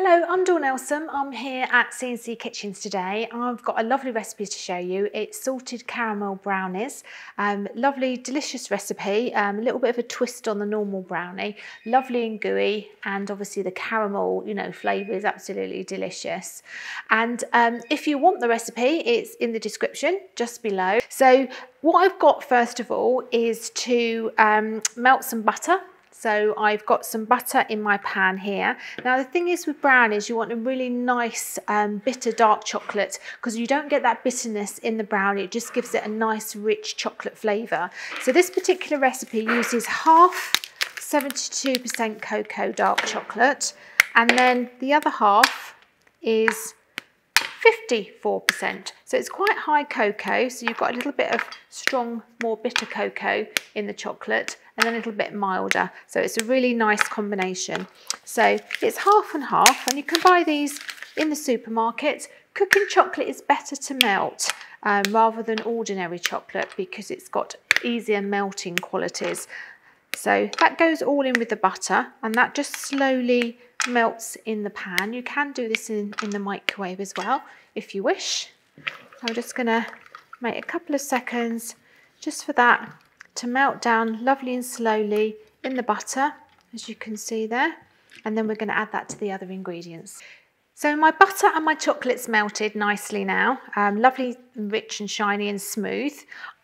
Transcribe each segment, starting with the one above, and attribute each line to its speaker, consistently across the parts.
Speaker 1: Hello, I'm Dawn Nelson. I'm here at C&C Kitchens today. I've got a lovely recipe to show you. It's salted caramel brownies. Lovely, delicious recipe. A little bit of a twist on the normal brownie. Lovely and gooey, and obviously the caramel, flavour is absolutely delicious. And if you want the recipe, it's in the description just below. So what I've got first of all is to melt some butter. So I've got some butter in my pan here. Now the thing is with brownies, you want a really nice bitter dark chocolate because you don't get that bitterness in the brownie. It just gives it a nice rich chocolate flavour. So this particular recipe uses half 72% cocoa dark chocolate, and then the other half is 54%. So it's quite high cocoa, so you've got a little bit of strong, more bitter cocoa in the chocolate, and then a little bit milder. So it's a really nice combination. So it's half and half, and you can buy these in the supermarket. Cooking chocolate is better to melt rather than ordinary chocolate because it's got easier melting qualities. So that goes all in with the butter, and that just slowly melts in the pan. You can do this in the microwave as well if you wish. I'm just going to make a couple of seconds just for that to melt down lovely and slowly in the butter, as you can see there, and then we're going to add that to the other ingredients. So my butter and my chocolate's melted nicely now, lovely and rich and shiny and smooth.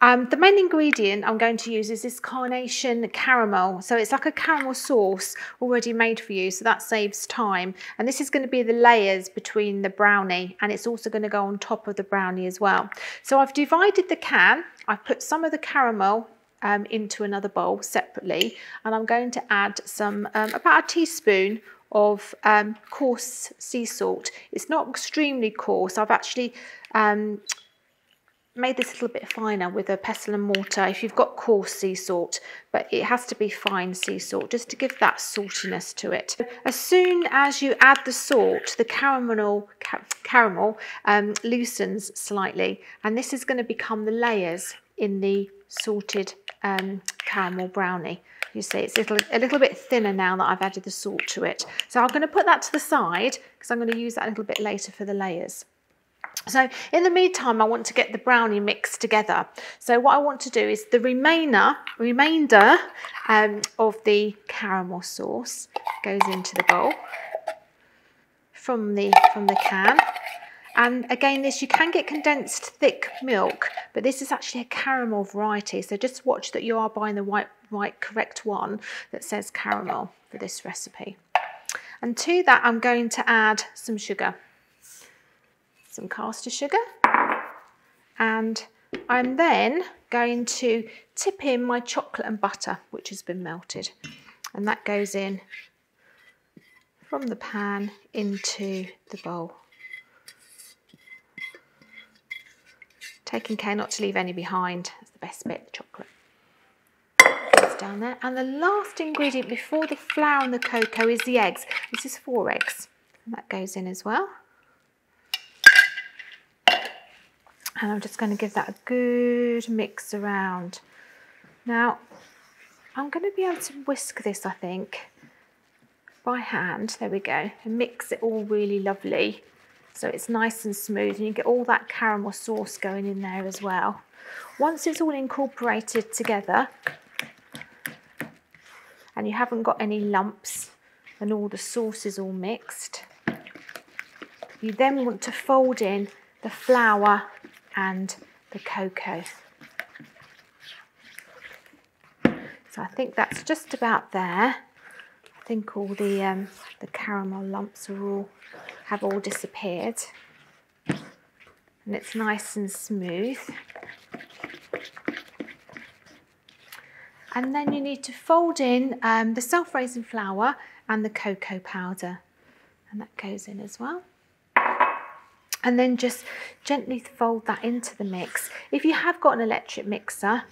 Speaker 1: The main ingredient I'm going to use is this Carnation Caramel. So it's like a caramel sauce already made for you, so that saves time. And this is going to be the layers between the brownie, and it's also going to go on top of the brownie as well. So I've divided the can. I've put some of the caramel into another bowl separately, and I'm going to add some, about a teaspoon of coarse sea salt. It's not extremely coarse. I've actually made this a little bit finer with a pestle and mortar if you've got coarse sea salt, but it has to be fine sea salt just to give that saltiness to it. As soon as you add the salt, the caramel loosens slightly, and this is going to become the layers in the salted caramel brownie. You see it's a little bit thinner now that I've added the salt to it. So I'm going to put that to the side because I'm going to use that a little bit later for the layers. So in the meantime, I want to get the brownie mix together. So what I want to do is the remainder of the caramel sauce goes into the bowl from the can. And again, you can get condensed thick milk, but this is actually a caramel variety. So just watch that you are buying the correct one that says caramel for this recipe. And to that, I'm going to add some sugar, some caster sugar. And I'm then going to tip in my chocolate and butter, which has been melted. And that goes in from the pan into the bowl. Taking care not to leave any behind. That's the best bit, the chocolate. Goes down there. And the last ingredient before the flour and the cocoa is the eggs. This is 4 eggs. And that goes in as well. And I'm just going to give that a good mix around. Now, I'm going to be able to whisk this, I think, by hand. There we go. And mix it all really lovely, so it's nice and smooth, and you get all that caramel sauce going in there as well. Once it's all incorporated together and you haven't got any lumps and all the sauce is all mixed, you then want to fold in the flour and the cocoa. So I think that's just about there. I think all the caramel lumps have all disappeared, and it's nice and smooth. And then you need to fold in the self-raising flour and the cocoa powder, and that goes in as well. And then just gently fold that into the mix. If you have got an electric mixer,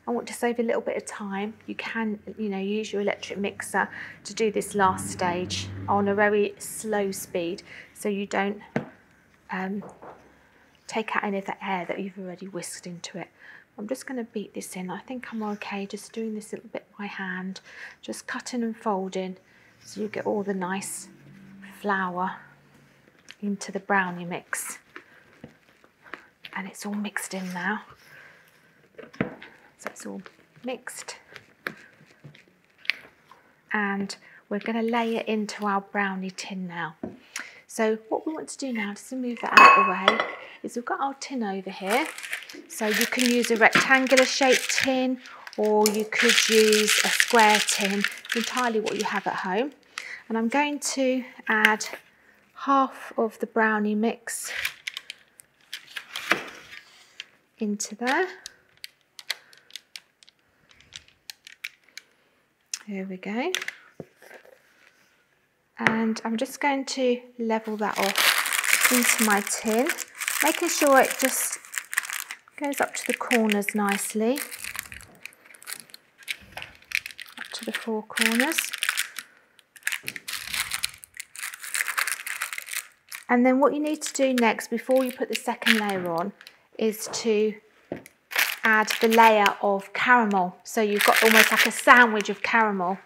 Speaker 1: I want to save a little bit of time. You can, use your electric mixer to do this last stage on a very slow speed, so you don't take out any of the air that you've already whisked into it. I'm just going to beat this in. I think I'm okay just doing this a little bit by hand, just cutting and folding so you get all the nice flour into the brownie mix. And it's all mixed in now. So it's all mixed. And we're going to lay it into our brownie tin now. So what we want to do now, just to move that out of the way, is we've got our tin over here. So you can use a rectangular shaped tin, or you could use a square tin, entirely what you have at home. And I'm going to add half of the brownie mix into there. There we go. And I'm just going to level that off into my tin, making sure it just goes up to the corners nicely, up to the four corners. And then what you need to do next, before you put the second layer on, is to add the layer of caramel. So you've got almost like a sandwich of caramel.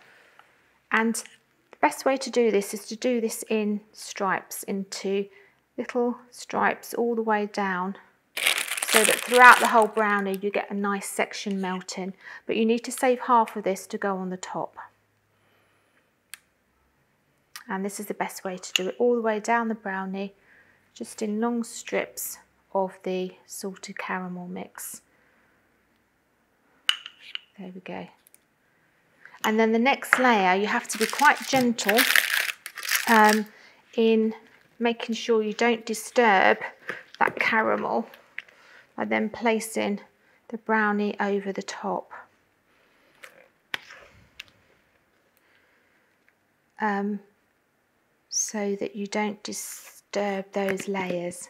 Speaker 1: And the best way to do this is to do this in stripes, into little stripes all the way down, so that throughout the whole brownie you get a nice section melting. But you need to save half of this to go on the top. And this is the best way to do it, all the way down the brownie, just in long strips of the salted caramel mix. There we go. And then the next layer, you have to be quite gentle in making sure you don't disturb that caramel by then placing the brownie over the top. So that you don't disturb those layers.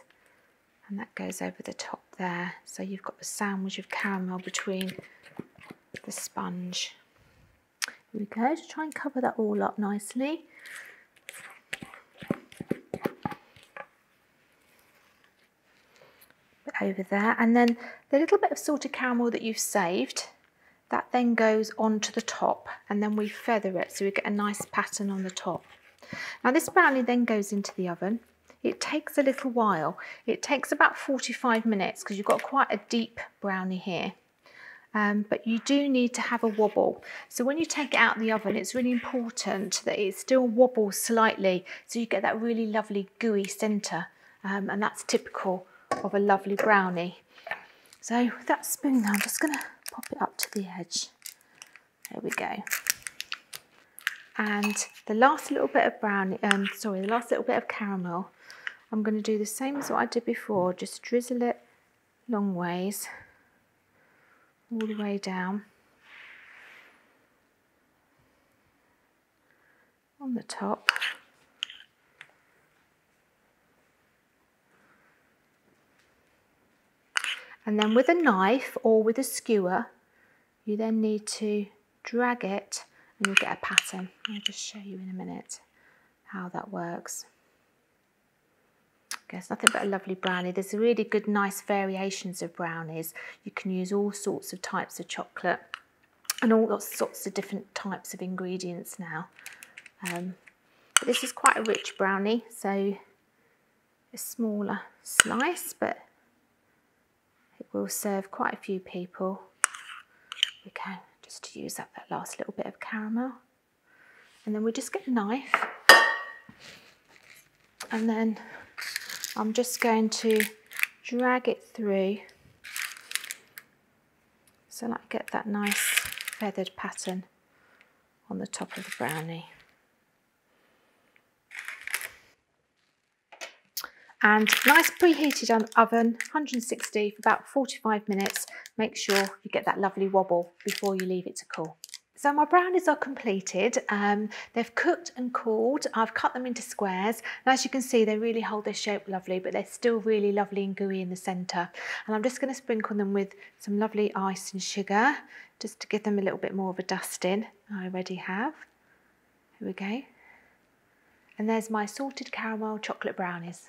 Speaker 1: And that goes over the top there. So you've got the sandwich of caramel between the sponge. Here we go, to try and cover that all up nicely. Over there, and then the little bit of salted caramel that you've saved, that then goes onto the top, and then we feather it so we get a nice pattern on the top. Now this brownie then goes into the oven. It takes a little while. It takes about 45 minutes because you've got quite a deep brownie here. But you do need to have a wobble. So when you take it out of the oven, it's really important that it still wobbles slightly so you get that really lovely gooey centre, and that's typical of a lovely brownie. So with that spoon now, I'm just going to pop it up to the edge. There we go. And the last little bit of brownie, the last little bit of caramel, I'm going to do the same as what I did before, just drizzle it long ways, all the way down on the top. And then with a knife or with a skewer, you then need to drag it and you'll get a pattern. I'll just show you in a minute how that works. Okay, it's nothing but a lovely brownie. There's really good, nice variations of brownies. You can use all sorts of types of chocolate and all sorts of different types of ingredients now. But this is quite a rich brownie, so a smaller slice, but it will serve quite a few people. We can just to use up that last little bit of caramel. And then we just get a knife, and then I'm just going to drag it through so that I get that nice feathered pattern on the top of the brownie. And nice preheated oven, 160 for about 45 minutes. Make sure you get that lovely wobble before you leave it to cool. So my brownies are completed. They've cooked and cooled. I've cut them into squares. And as you can see, they really hold their shape lovely, but they're still really lovely and gooey in the centre. And I'm just going to sprinkle them with some lovely ice and sugar, just to give them a little bit more of a dusting. I already have. Here we go. And there's my salted caramel chocolate brownies.